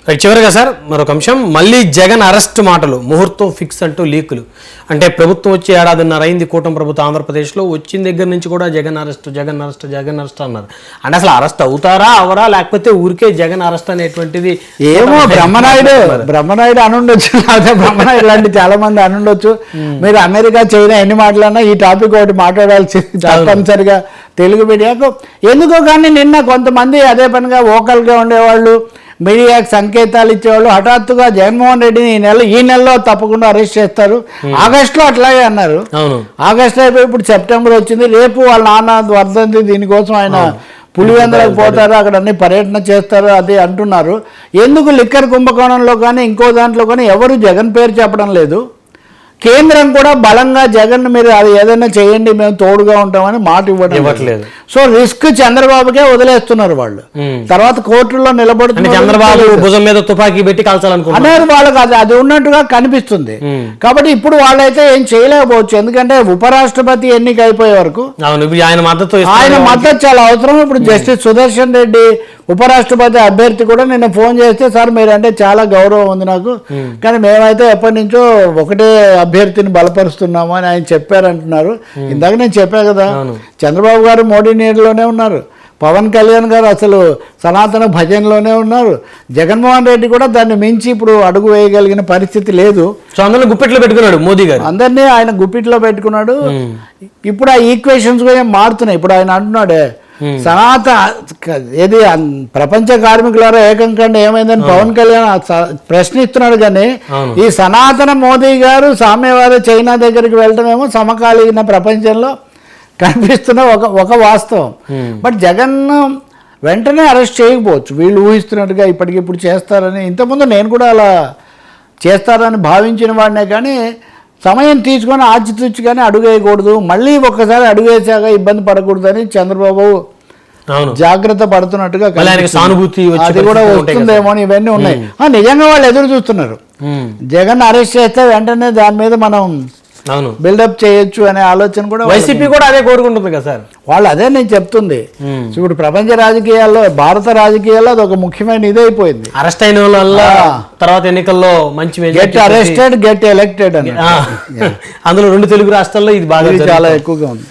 చివరిగా సార్ మరొక అంశం, మళ్ళీ జగన్ అరెస్ట్ మాటలు, ముహూర్తం ఫిక్స్ అంటూ లీకులు. అంటే ప్రభుత్వం వచ్చి ఏడాదిన్నర అయింది, కూటమి ప్రభుత్వం ఆంధ్రప్రదేశ్లో వచ్చిన దగ్గర నుంచి కూడా Jagan arrest Jagan arrest Jagan arrest అన్నారు. అంటే అసలు అరెస్ట్ అవుతారా అవరా, లేకపోతే ఊరికే జగన్ అరెస్ట్ అనేటువంటిది ఏమో బ్రహ్మనాయుడు అనుండొచ్చు, లేకపోతే బ్రహ్మనాయుడు లాంటి చాలా మంది అనుండొచ్చు. మీరు అమెరికా చైనా ఎన్ని మాట్లాడినా ఈ టాపిక్ ఒకటి మాట్లాడాల్సి తప్పనిసరిగా తెలుగు మీడియాకు ఎందుకో. కానీ నిన్న కొంతమంది అదే పనిగా వోకల్గా ఉండేవాళ్ళు, మీడియాకి సంకేతాలు ఇచ్చేవాళ్ళు హఠాత్తుగా జగన్మోహన్ రెడ్డిని ఈ నెలలో తప్పకుండా అరెస్ట్ చేస్తారు, ఆగస్టులో అట్లాగే అన్నారు. ఆగస్టు అయిపోయి ఇప్పుడు సెప్టెంబర్ వచ్చింది, రేపు వాళ్ళ నాన్న వర్ధంతి, దీనికోసం ఆయన పులివెందులకు పోతారు, అక్కడ అన్ని పర్యటన చేస్తారు అది అంటున్నారు. ఎందుకు లిక్కర్ కుంభకోణంలో కానీ ఇంకో దాంట్లో కానీ ఎవరు జగన్ పేరు చెప్పడం లేదు. కేంద్రం కూడా బలంగా జగన్ మీరు అది ఏదైనా చేయండి మేము తోడుగా ఉంటామని మాట ఇవ్వట్లేదు. సో రిస్క్ చంద్రబాబుకే వదిలేస్తున్నారు వాళ్ళు. తర్వాత కోర్టులో నిలబడుతున్నారు, చంద్రబాబు భుజం మీద తుపాకీ పెట్టి అనేది వాళ్ళకి అది ఉన్నట్టుగా కనిపిస్తుంది. కాబట్టి ఇప్పుడు వాళ్ళైతే ఏం చేయలేకపోవచ్చు, ఎందుకంటే ఉపరాష్ట్రపతి ఎన్నిక అయిపోయే వరకు ఆయన మద్దతు చాలా అవసరం. ఇప్పుడు జస్టిస్ సుదర్శన్ రెడ్డి ఉపరాష్ట్రపతి అభ్యర్థి కూడా నిన్న ఫోన్ చేస్తే, సార్ మీరంటే చాలా గౌరవం ఉంది నాకు, కానీ మేమైతే ఎప్పటి నుంచో ఒకటే అభ్యర్థిని బలపరుస్తున్నాము అని ఆయన చెప్పారంటున్నారు. ఇందాక నేను చెప్పా కదా, చంద్రబాబు గారు మోడీ నీడలోనే ఉన్నారు, పవన్ కళ్యాణ్ గారు అసలు సనాతన భజనలోనే ఉన్నారు, జగన్మోహన్ రెడ్డి కూడా దాన్ని మించి ఇప్పుడు అడుగు వేయగలిగిన పరిస్థితి లేదు. సో అందరిని గుప్పిట్లో పెట్టుకున్నాడు మోదీ గారు, అందరినీ ఆయన గుప్పిట్లో పెట్టుకున్నాడు. ఇప్పుడు ఆ ఈక్వేషన్స్ కూడా మారుతున్నాయి. ఇప్పుడు ఆయన అంటున్నాడే ఏది ప్రపంచ కార్మికులారా ఏకం కంటే ఏమైందని పవన్ కళ్యాణ్ ప్రశ్నిస్తున్నాడు. కానీ ఈ సనాతన మోదీ గారు సామ్యవాద చైనా దగ్గరికి వెళ్ళటమేమో సమకాలీన ప్రపంచంలో కనిపిస్తున్న ఒక వాస్తవం. బట్ జగన్ వెంటనే అరెస్ట్ చేయకపోవచ్చు, వీళ్ళు ఊహిస్తున్నట్టుగా ఇప్పటికిప్పుడు చేస్తారని. ఇంతకుముందు నేను కూడా అలా చేస్తారని భావించిన వాడినే, కానీ సమయం తీసుకొని ఆచితూచి కానీ అడుగేయకూడదు, మళ్ళీ ఒక్కసారి అడుగేసాక ఇబ్బంది పడకూడదని చంద్రబాబు జాగ్రత్త పడుతున్నట్టుగా సానుభూతి అది కూడా వస్తుందేమో అని ఇవన్నీ ఉన్నాయి. నిజంగా వాళ్ళు ఎదురు చూస్తున్నారు, జగన్ అరెస్ట్ చేస్తే వెంటనే దాని మీద మనం బిల్డప్ చేయొచ్చు అనే ఆలోచన కూడా వైసీపీ కూడా అదే కోరుకుంటుంది కదా సార్. వాళ్ళు అదే నేను చెప్తుంది. ఇప్పుడు ప్రపంచ రాజకీయాల్లో భారత రాజకీయాల్లో అది ఒక ముఖ్యమైన ఇదే అయిపోయింది. అరెస్ట్ అయిన వల్ల తర్వాత ఎన్నికల్లో మంచి గెట్ అరెస్టెడ్ గెట్ ఎలక్టెడ్ అని, అందులో 2 తెలుగు రాష్ట్రాల్లో ఇది బాగా చాలా ఎక్కువగా ఉంది.